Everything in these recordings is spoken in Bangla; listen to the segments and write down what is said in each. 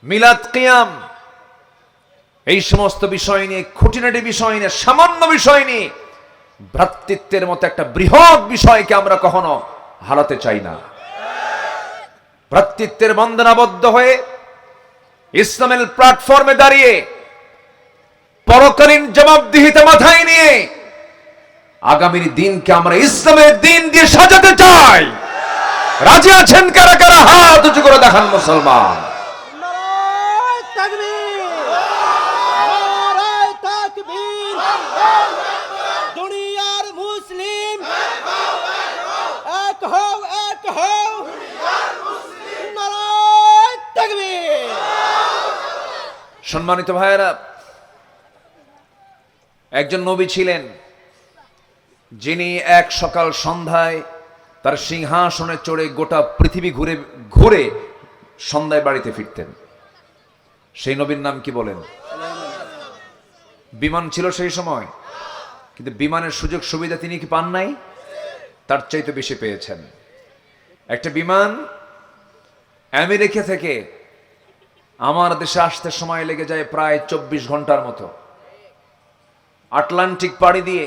মিলাদ, কিয়াম, এই সমস্ত বিষয় নিয়ে, খুঁটিনাটি বিষয় নিয়ে, সামান্য বিষয় নিয়ে ভ্রাতৃত্বের মতো একটা বৃহৎ বিষয়কে আমরা কখনো হারাতে চাই না। ভ্রাতৃত্বের বন্ধনাবদ্ধ হয়ে ইসলামের প্ল্যাটফর্মে দাঁড়িয়ে পরকালীন জবাবদিহিতা মাথায় নিয়ে আগামীর দিনকে আমরা ইসলামের দিন দিয়ে সাজাতে চাই। রাজি আছেন কারা কারা? হাত উঁচু করে দেখান মুসলমান। নারায়ে তাকবীর, নারায়ে তাকবীর। দুনিয়ার মুসলিম এক হও, এক হও। নারায়ে তাকবীর। সম্মানিত ভাইয়েরা, একজন নবী ছিলেন যিনি এক সকাল সন্ধ্যায় তার সিংহাসনে চড়ে গোটা পৃথিবী ঘুরে ঘুরে সন্ধ্যায় বাড়িতে ফিরতেন। সেই নবীর নাম কি বলেন? বিমান ছিল সেই সময়, কিন্তু বিমানের সুযোগ সুবিধা তিনি কি পান নাই? তার চাইতে বেশি পেয়েছেন। একটা বিমান আমেরিকা থেকে আমার দেশে আসতে সময় লেগে যায় প্রায় 24 ঘন্টার মতো। আটলান্টিক পাড়ি দিয়ে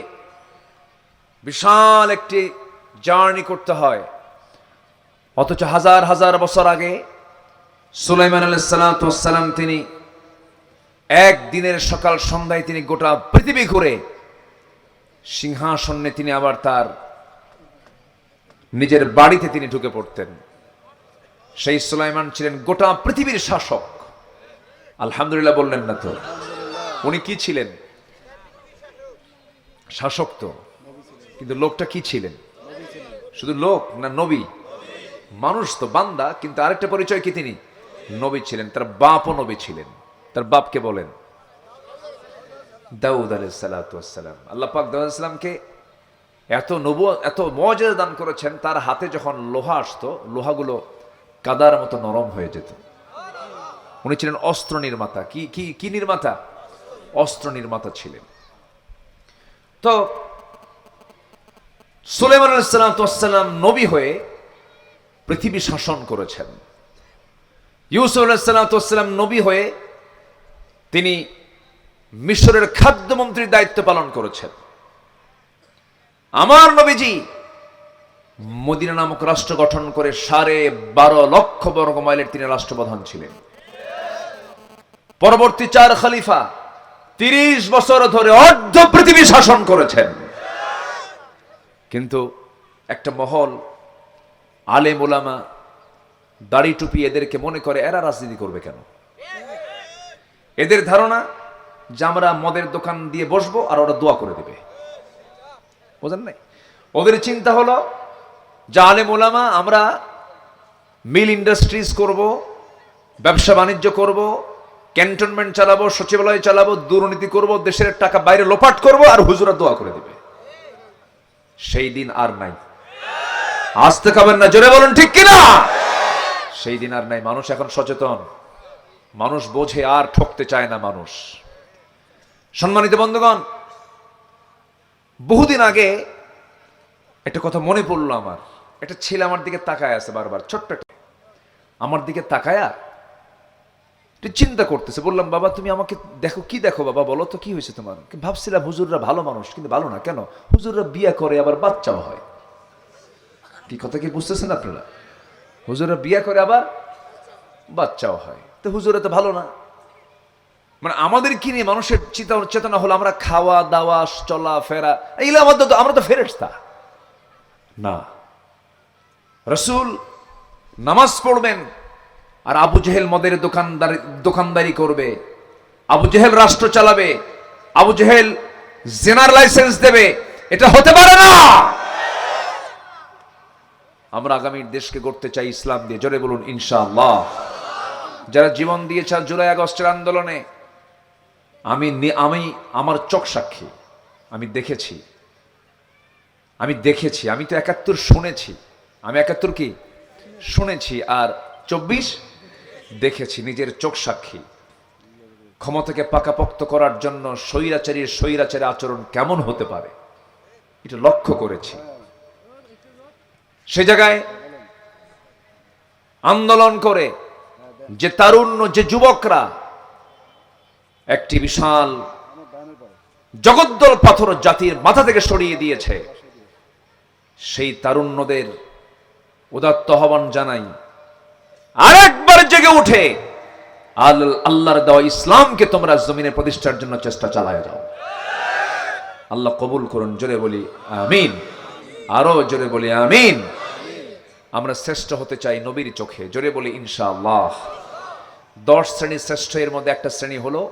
বিশাল একটি জার্নি করতে হয়। অথচ হাজার হাজার বছর আগে সুলাইমান আলাইহিস সালাম তিনি একদিনের সকাল সন্ধ্যায় তিনি গোটা পৃথিবী ঘুরে সিংহাসনে তিনি আবার তার নিজের বাড়িতে তিনি ঢুকে পড়তেন। সেই সুলাইমান ছিলেন গোটা পৃথিবীর শাসক। আলহামদুলিল্লাহ বললেন না তো? উনি কি ছিলেন? শাসক তো, কিন্তু লোকটা কি ছিলেন? শুধু লোক না নবী? মানুষ তো, বান্দা, কিন্তু আরেকটা পরিচয় কি? তিনি নবী ছিলেন। তার বাপও নবী ছিলেন। তার বাপকে বলেন দাউদ আলাইহিস সালাতু ওয়াস সালাম। আল্লাহ পাক দাউদ আলাইহিস সালামকে এত এত মুআজিজা দান করেছেন, তার হাতে যখন লোহা আসতো লোহাগুলো কাদার মতো নরম হয়ে যেত। উনি ছিলেন অস্ত্র নির্মাতা। কি কি কি নির্মাতা? অস্ত্র নির্মাতা ছিলেন। তো সুলাইমান আলাইহিস সালাম নবী হয়ে পৃথিবী শাসন করেছেন। ইউসুফ আলাইহিস সালাম নবী হয়ে তিনি মিশরের খাদ্যমন্ত্রীর দায়িত্ব পালন করেছেন। আমার নবীজি মদিনা নামক রাষ্ট্র গঠন করে 12.5 লক্ষ বর্গ মাইলের তিনি রাষ্ট্রপ্রধান ছিলেন। পরবর্তী 4 খলিফা 30 বছর ধরে অর্ধ পৃথিবী শাসন করেছেন। কিন্তু একটা মহল, আলেম ওলামা, দাড়ি টুপি, এদেরকে মনে করে এরা রাজনীতি করবে কেন? এদের ধারণা যে আমরা মদের দোকান দিয়ে বসবো আর ওরা দোয়া করে দেবে। বোঝেন নাই? ওদের চিন্তা হলো যে আলেম ওলামা আমরা মিল ইন্ডাস্ট্রিজ করব, ব্যবসা বাণিজ্য করব, ক্যান্টনমেন্ট চালাবো, সচিবালয় চালাবো, দুর্নীতি করব, দেশের টাকা বাইরে লোপাট করব, আর হুজুরা দোয়া করে দিবে। সেই দিন আর নাই। আসতে খাবেন না, জোরে বলুন ঠিক কিনা? সেই দিন আর নাই। মানুষ এখন সচেতন, মানুষ বোঝে, আর ঠকতে চায় না মানুষ। সম্মানিত বন্ধুগণ, বহুদিন আগে একটা কথা মনে পড়লো আমার। একটা ছেলে আমার দিকে তাকায় আছে বারবার, ছোট্ট আমার দিকে তাকায়া চিন্তা করতেছে। বললাম, বাবা তুমি আমাকে দেখো। কি দেখো বাবা? বলো তো কি হয়েছে তোমার? ভাবছিলাম হুজুররা ভালো মানুষ, কিন্তু ভালো না। কেন? হুজুররা বিয়ে করে আবার বাচ্চাও হয়। কি কথা কি বুঝতেছেন আপনারা? হুজুররা বিয়ে করে আবার বাচ্চাও হয়, তো হুজুরা তো ভালো না। মানে আমাদের কি নিয়ে মানুষের চেতনা হলো আমরা খাওয়া দাওয়া চলা ফেরা, এইগুলো আমাদের, আমরা তো ফেরেশতা না। রাসূল নামাজ পড়বেন আর আবু জেহেল মদের দোকানদারি করবে, আবু জেহেল রাষ্ট্র চালাবে, আবু জেহেল জেনার লাইসেন্স দেবে। এটা হতে পারে না। আমরা আগামীর দেশকে গড়তে চাই ইসলাম দিয়ে। জোরে বলুন ইনশাআল্লাহ। যারা জীবন দিয়েছে জুলাই আগস্টের আন্দোলনে, আমি আমার চোখ সাক্ষী। আমি দেখেছি। আমি তো 71 শুনেছি। আমি 71 কি শুনেছি, আর 24 দেখেছি। নিজের চোখ সাক্ষী। ক্ষমতাকে পাকাপোক্ত করার জন্য স্বৈরাচারী আচরণ কেমন হতে পারে এটা লক্ষ্য করেছি। সে জায়গায় আন্দোলন করে যে তারুণ্য, যে যুবকরা একটি বিশাল জগদ্দল পাথর জাতির মাথা থেকে সরিয়ে দিয়েছে, সেই তারুণ্যদের উদাত্ত আহ্বান জানাই, আরেকবার জেগে উঠে আল্লাহর দেওয়া ইসলামকে তোমরা জমিনে প্রতিষ্ঠার জন্য চেষ্টা চালায় যাও। আল্লাহ কবুল করুন। জোরে বলি আমিন। আরো জোরে বলি আমিন। আমরা শ্রেষ্ঠ হতে চাই নবীর চোখে। জোরে বলি ইনশাআল্লাহ। 10 শ্রেণী শ্রেষ্ঠ, এর মধ্যে একটা শ্রেণী হলো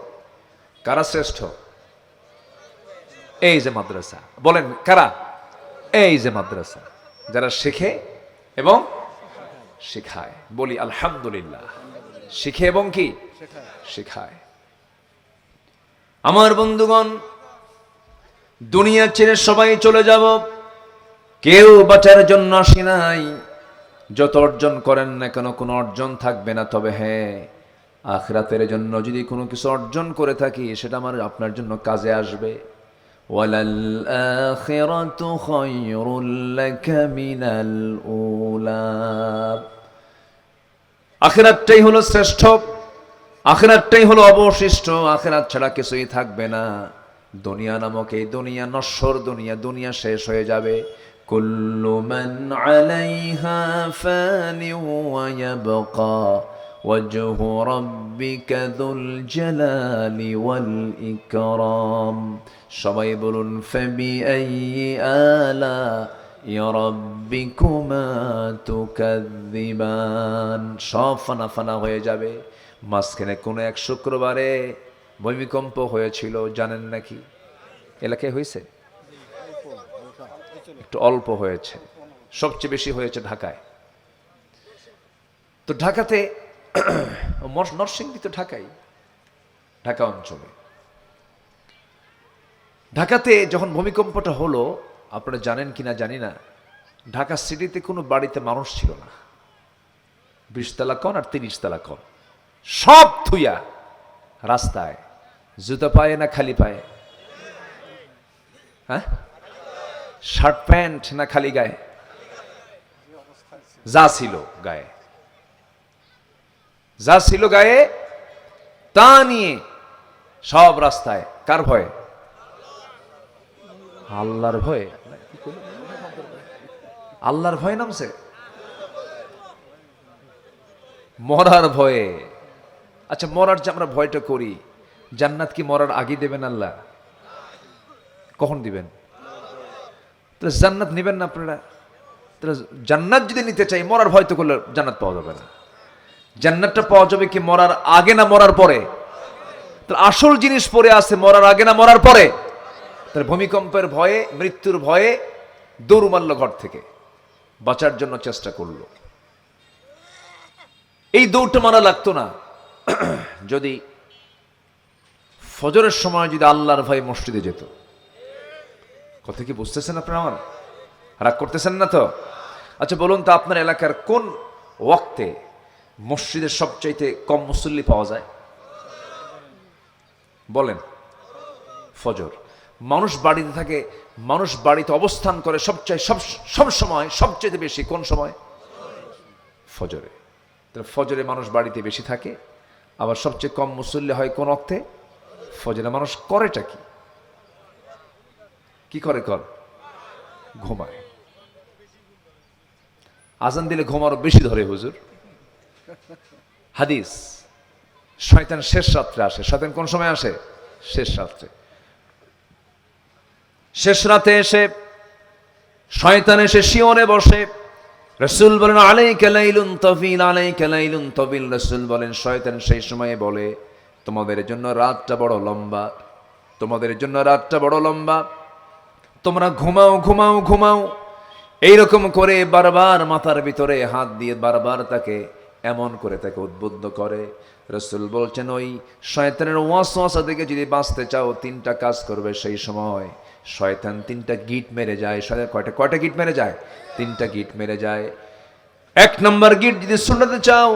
কারা শ্রেষ্ঠ? এই যে মাদ্রাসা। বলেন কারা? এই যে মাদ্রাসা, যারা শেখে এবং শেখায়। বলি আলহামদুলিল্লাহ। শিখে এবং কি শেখায়। আমার বন্ধুগণ, দুনিয়া ছেড়ে সবাই চলে যাব, কেউ বাঁচার জন্য আসি নাই। যত অর্জন করেন না কেন কোনো অর্জন থাকবে না, তবে হ্যাঁ, আখিরাতের জন্য যদি কোনো কিছু অর্জন করে থাকি সেটা আমার আপনার জন্য কাজে আসবে। ওয়ালাল আখিরাতু খায়রুল লাকা মিনাল উলা। আখিরাতটাই হলো শ্রেষ্ঠ, আখিরাতটাই হলো অবশিষ্ট। আখিরাত ছাড়া কিছুই থাকবে না। দুনিয়া নামক এই দুনিয়া নশ্বর দুনিয়া, দুনিয়া শেষ হয়ে যাবে। কুল্লু মান আলাইহা ফানি ওয়া ইয়াবকা ওয়াজহু রাব্বিকা যুল জালালি ওয়াল ইকরাম। সবাই বলুন ফাবিআইয়ি আলা ইয়া রাব্বিকুমা তুকাযযিবান। সব ফানা ফানা হয়ে যাবে। মাঝখানে কোনো এক শুক্রবারে ভূমিকম্প হয়েছিল, জানেন নাকি? এলাকায় হয়েছে? একটু অল্প হয়েছে, সবচেয়ে বেশি হয়েছে ঢাকায়। তো ঢাকাতে নরসিংদী তো ঢাকায়, ঢাকা অঞ্চলে। ঢাকাতে যখন ভূমিকম্পটা হলো, আপনারা জানেন কিনা জানি না, ঢাকা সিটিতে কোনো বাড়িতে মানুষ ছিল না। 20 তলা কন আর 30 তলা কন, সব থুইয়া রাস্তায়। জুতা পায়ে না খালি পায়ে? হ্যাঁ, শার্ট প্যান্ট না খালি গায়ে? যা ছিল গায়ে, যা ছিল গায়ে তা নিয়ে সব রাস্তায়। কার ভয়ে? আল্লাহর ভয়ে। আল্লাহর ভয়ে নামছে, মরার ভয়ে। আচ্ছা, মরার যে আমরা ভয়টা করি, জান্নাত কি মরার আগে দেবেন আল্লাহ? কখন দিবেন? তাহলে জান্নাত নেবেন না আপনারা? তাহলে জান্নাত যদি নিতে চাই, মরার ভয় তো করলে জান্নাত পাওয়া যাবে না। জান্নাতটা পাওয়া যাবে কি মরার আগে না মরার পরে? তাহলে আসল জিনিস পড়ে আছে মরার আগে না মরার পরে? তাহলে ভূমিকম্পের ভয়ে, মৃত্যুর ভয়ে দৌড় মারল ঘর থেকে, বাঁচার জন্য চেষ্টা করলো। এই দৌড়টা মারা লাগতো না যদি ফজরের সময় যদি আল্লাহর ভয়ে মসজিদে যেত। কথা কি বুঝতেছেন আপনারা? আমার রাগ করতেছেন না তো? আচ্ছা বলুন তো, আপনার এলাকার কোন ওয়াক্তে মসজিদের সবচাইতে কম মুসল্লি পাওয়া যায়? বলেন। ফজর। মানুষ বাড়িতে থাকে, মানুষ বাড়িতে অবস্থান করে সব সময় সবচেয়ে বেশি কোন সময়? ফজরে। তাহলে ফজরে মানুষ বাড়িতে বেশি থাকে, আবার সবচেয়ে কম মুসল্লি হয় কোন অর্থে? ফজরে। মানুষ করেটা কি? কি করে? ঘুমায়। আজান দিলে ঘুম আরো বেশি ধরে হুজুর। হাদিস, শয়তান শেষ রাত্রে আসে। শয়তান কোন সময় আসে? শেষ রাত্রে। শেষ রাতে এসে শয়তান এসে শিয়রে বসে। রাসূল বলেন আলাইকা লাইলুন তাবিল, আলাইকা লাইলুন তাবিল। রাসূল বলেন শয়তান সেই সময়ে বলে, তোমাদের জন্য রাতটা বড় লম্বা, তোমাদের জন্য রাতটা বড় লম্বা, তোমরা ঘুমাও ঘুমাও ঘুমাও। এইরকম করে বারবার মাথার ভিতরে হাত দিয়ে বারবার তাকে এমন করে তাকে উদ্বুদ্ধ করে। রাসূল বলছেন ওই শয়তানের ওয়াসওয়াসা থেকে যদি বাঁচতে চাও, 3টা কাজ করবে। সেই সময় শয়তান 3টা গিট মেরে যায়। কয়টা গিট মেরে যায়? 3টা গিট মেরে যায়। 1 নম্বর গিট যদি শুনতে চাও,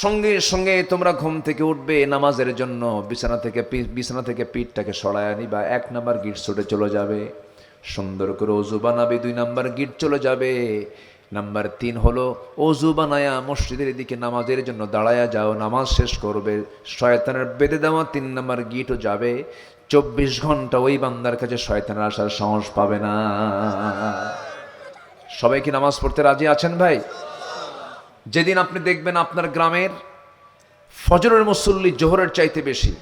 সঙ্গে সঙ্গে তোমরা ঘুম থেকে উঠবে নামাজের জন্য, বিছানা থেকে পিঠটাকে সরায় নিবা। 1 নম্বর গিট ছুটে চলে যাবে। সুন্দর করে ওযু বানাবে। 2 নম্বর গিট চলে যাবে। নাম্বার 3 হলো ওযু বানায়া মসজিদের দিকে নামাজের জন্য দাঁড়ায়া যাও, নামাজ শেষ করবে, শয়তানের বেঁধে দেওয়া 3 নাম্বার গিটও যাবে। 24 ঘন্টা ওই বান্দার কাছে শয়তানের আসার সাহস পাবে না। সবাই কি নামাজ পড়তে রাজি আছেন ভাই? যেদিন আপনি দেখবেন আপনার গ্রামের ফজরের মুসল্লি জোহরের চাইতে বেশি,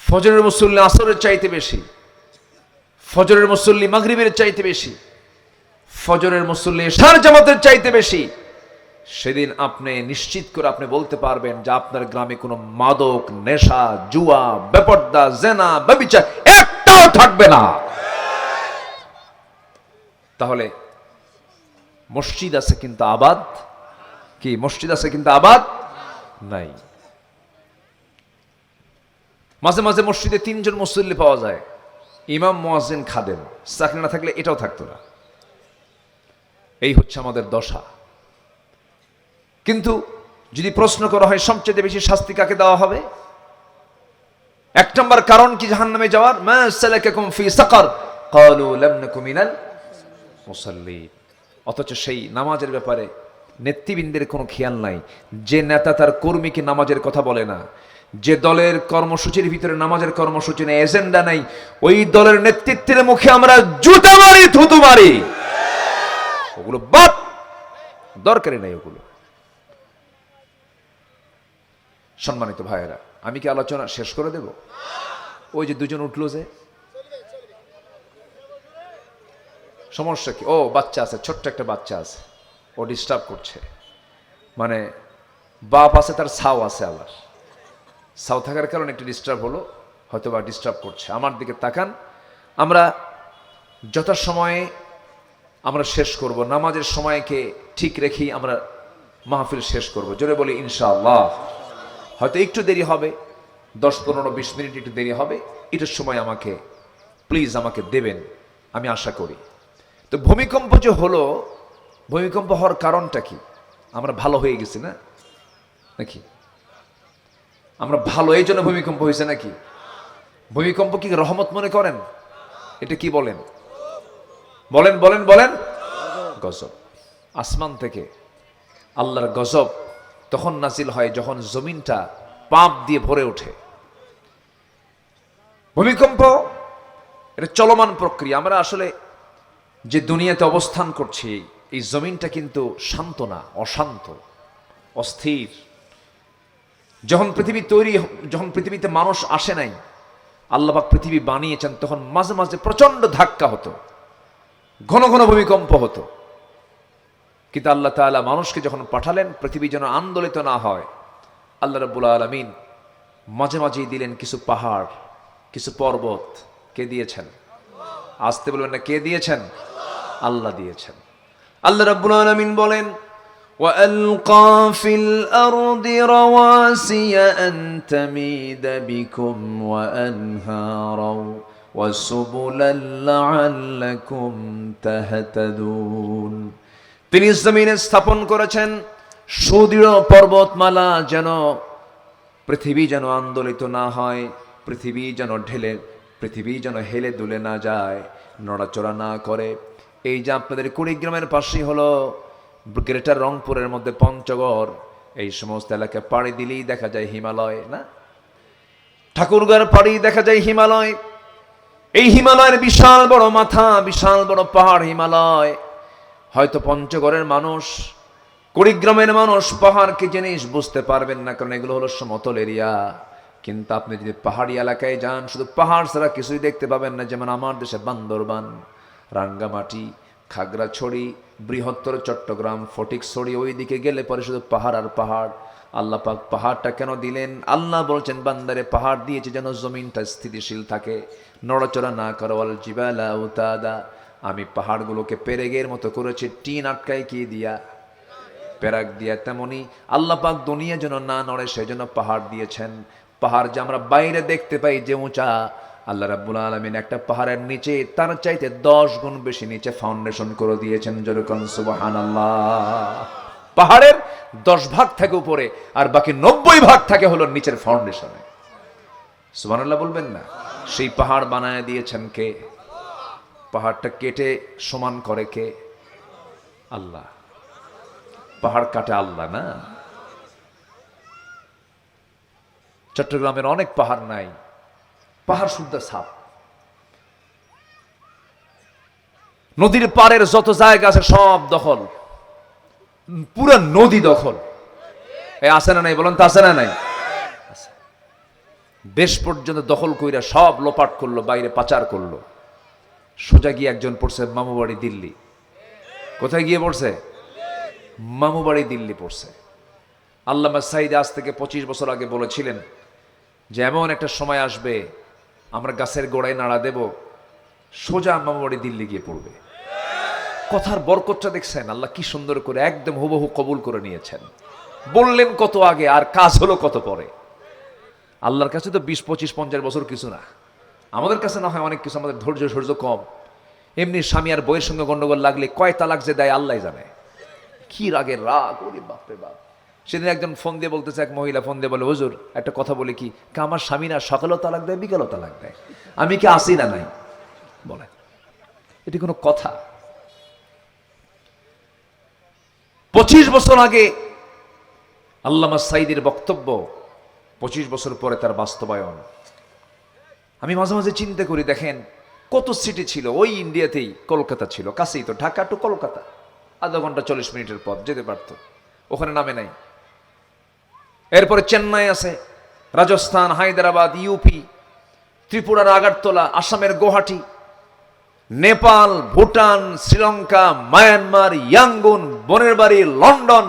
ফজরের মুসল্লি আসরের চাইতে বেশি, ফজরের মুসল্লি মাগরিবের চাইতে বেশি, ফজরের মুসল্লি এশার জামাতের চাইতে বেশি, সেদিন আপনি নিশ্চিত করে আপনি বলতে পারবেন যে আপনার গ্রামে কোনো মাদক, নেশা, জুয়া, বেপর্দা, জেনা, ব্যভিচার একটাও থাকবে না। তাহলে মসজিদ আছে কিন্তু আবাদ কি? মসজিদ আছে কিন্তু আবাদ নাই। মাঝে মাঝে মসজিদে 3 জন মুসল্লি পাওয়া যায়, ইমাম, মুয়াজ্জিন, খাদেম। চাকরি না থাকলে এটাও থাকতো না। এই হচ্ছে আমাদের দশা। কিন্তু যদি প্রশ্ন করা হয় সবচেয়ে বেশি শাস্তি কাকে দেওয়া হবে, 1 নম্বর কারণ কি জাহান্নামে যাওয়ার? মা সালাকাকুম ফি সাকার ক্বালু লাম নাকু মিনাল মুসাল্লিন। অথচ সেই নামাজের ব্যাপারে নেতৃবৃন্দের কোনো খেয়াল নাই। যে নেতা তার কর্মীকে নামাজের কথা বলে না, যে দলের কর্মসূচির ভিতরে নামাজের কর্মসূচি নেই, এজেন্ডা নাই, ওই দলের নেতৃত্বের মুখে আমরা জুতা মারি, থুতু মারি। ওগুলো বাদ, দরকারই নাই ওগুলো। সম্মানিত ভাইয়েরা, আমি কি আলোচনা শেষ করে দেব? ওই যে 2 জন উঠলো, যে সমস্যা কি? ও বাচ্চা আছে, ছোট্ট একটা বাচ্চা আছে, ও ডিস্টার্ব করছে। মানে বাপ আছে, তার ছাও আছে, আবার ছাও থাকার কারণে একটু ডিস্টার্ব হলো, হয়তো বা ডিস্টার্ব করছে। আমার দিকে তাকান। আমরা যথাসময়ে আমরা শেষ করব, নামাজের সময়কে ঠিক রেখেই আমরা মাহফিল শেষ করব। জোরে বলি ইনশাআল্লাহ। হয়তো একটু দেরি হবে, 10, 15, 20 মিনিট একটু দেরি হবে। এটার সময় আমাকে প্লিজ আমাকে দেবেন, আমি আশা করি। তো ভূমিকম্প যে হলো, ভূমিকম্প হওয়ার কারণটা কি? আমরা ভালো হয়ে গেছি না নাকি? আমরা ভালো এই জন্য ভূমিকম্প হয়েছে নাকি? ভূমিকম্প কি রহমত মনে করেন? এটা কি বলেন? বলেন বলেন বলেন। গজব। আসমান থেকে আল্লাহর গজব তখন নাজিল হয় যখন জমিনটা পাপ দিয়ে ভরে ওঠে। ভূমিকম্প এটা চলমান প্রক্রিয়া। আমরা আসলে যে দুনিয়াতে অবস্থান করছি, এই জমিনটা কিন্তু শান্ত না, অশান্ত, অস্থির। যখন পৃথিবীতে মানুষ আসে নাই, আল্লাহ পাক পৃথিবী বানিয়েছেন, তখন মাঝে মাঝে প্রচন্ড ধাক্কা হতো, ঘন ঘন ভূমিকম্প হতো। কিন্তু আল্লাহ তাআলা মানুষকে যখন পাঠালেন পৃথিবী যেন আন্দোলিত না হয়, আল্লাহ রাব্বুল আলামিন মাঝে মাঝেই দিলেন কিছু পাহাড়, কিছু পর্বত। কে দিয়েছেন? আসতে বলবেন না, কে দিয়েছেন? আল্লাহ দিয়েছেন। আল্লাহ রাব্বুল আলামিন বলেন, وَأَلْقَى فِي الْأَرْضِ رَوَاسِيَ أَن تَمِيدَ بِكُمْ وَأَنْهَارًا وَسُبُلًا لَعَلَّكُمْ تَهْتَدُونَ। তিনি জমিনে স্থাপন করেছেন সুদৃঢ় পর্বতমালা, যেন পৃথিবী যেন আন্দোলিত না হয়, পৃথিবী যেন হেলে দুলে না যায়, নড়াচড়া না করে। এই যে আপনাদের কুড়িগ্রামের পাশেই হলো গ্রেটার রংপুরের মধ্যে পঞ্চগড়, এই সমস্ত এলাকা পাড়ি দিলেই দেখা যায় হিমালয় না? ঠাকুরগাঁর পাড়ি দেখা যায় হিমালয়। এই হিমালয়ের বিশাল বড় মাথা, বিশাল বড় পাহাড় হিমালয়। হয়তো পঞ্চগড়ের মানুষ, কুড়িগ্রামের মানুষ পাহাড় কি জিনিস বুঝতে পারবেন না, কারণ এগুলো হলো সমতল এরিয়া। কিন্তু আপনি যদি পাহাড়ি এলাকায় যান, শুধু পাহাড় ছাড়া কিছুই দেখতে পাবেন না। যেমন আমার দেশে বান্দরবান, রাঙ্গামাটি, খাগড়াছড়ি, বৃহত্তর চট্টগ্রাম, ফটিকছড়ি, ওই দিকে গেলে পরে শুধু পাহাড় আর পাহাড়। আল্লাহ পাক পাহাড়টা কেন দিলেন? আল্লাহ বলছেন, বান্দারে পাহাড় দিয়েছে যেন জমিনটা স্থিতিশীল থাকে, নড়াচড়া না করে। ওয়াল জিবালা আওতাদা, আমি পাহাড়গুলোকে পেরেগের মতো করেছি, টিন আটকায় কি দিয়া? পেরাক দিয়া। তেমনি আল্লাহ পাক দুনিয়া যেন না নড়ে সেজন্য পাহাড় দিয়েছেন। পাহাড় যে আমরা বাইরে দেখতে পাই যে উঁচা, আল্লাহ রাব্বুল আলামিন একটা পাহাড়ের নিচে তার চাইতে 10 গুণ বেশি নিচে ফাউন্ডেশন করে দিয়েছেন। যেরকম সুবহানাল্লাহ। পাহাড়ের 10 ভাগ থাকে উপরে, আর বাকি 90 ভাগ থাকে হলো নিচের ফাউন্ডেশনে। সুবহানাল্লাহ বলবেন না? সেই পাহাড় বানায় দিয়েছেন কে? পাহাড়টা কেটে সমান করে কে? আল্লাহ, পাহাড় কাটে আল্লাহ না। চট্টগ্রামের অনেক পাহাড় নাই, পাহাড় শুদ্ধ সাপ। নদীর পাড়ের যত জায়গা আছে সব দখল, পুরো নদী দখল। আছে না নাই বলেন তো, আছে না নাই? দেশ পর্যন্ত দখল কইরা সব লোপাট করলো, বাইরে পাচার করলো। সোজা গিয়ে একজন পড়ছে মামুবাড়ি দিল্লি। কোথায় গিয়ে পড়ছে? মামুবাড়ি দিল্লি পড়ছে। আল্লামা সাঈদ আজ থেকে 25 বছর আগে বলেছিলেন যে এমন একটা সময় আসবে আমরা গাছের গোড়ায় নাড়া দেব, সোজা মামুবাড়ি দিল্লি গিয়ে পড়বে। কথার বরকতটা দেখছেন? আল্লাহ কি সুন্দর করে একদম হুবহু কবুল করে নিয়েছেন। বললেন কত আগে আর কাজ হলো কত পরে। আল্লাহর কাছে তো 20, 25, 50 বছর কিছু না। আমাদের কাছে না হয় অনেক কিছু, আমাদের ধৈর্য কম। এমনি স্বামী আর বইয়ের সঙ্গে গন্ডগোল লাগলে কয় তালাক যে দেয় আল্লাহ জানে। কি রাগের রাগ, ওরে বাপরে বাপ। সেদিন একজন ফোন দিয়ে বলতেছে, এক মহিলা ফোন দিয়ে বলে, হুজুর একটা কথা বলে কি, আমার স্বামী না সকালেও তালাক দেয় বিকালেও তালাক দেয়, আমি কি আসি না নাই? বলে এটি কোনো কথা? 25 বছর আগে আল্লামা সাঈদীর বক্তব্য, 25 বছর পরে তার বাস্তবায়ন। আমি মাঝে মাঝে চিন্তা করি, দেখেন কত সিটি ছিল ওই ইন্ডিয়াতেই, কলকাতা ছিল কাছেই তো, ঢাকা টু কলকাতা আধা ঘন্টা 40 মিনিটের পথ যেতে পারত, ওখানে নামে নাই। এরপরে চেন্নাই আছে, রাজস্থান, হায়দ্রাবাদ, ইউপি, ত্রিপুরার আগরতলা, আসামের গুয়াহাটি, নেপাল, ভুটান, শ্রীলঙ্কা, মায়ানমার, ইয়াঙ্গুন, বনের বাড়ি, লন্ডন,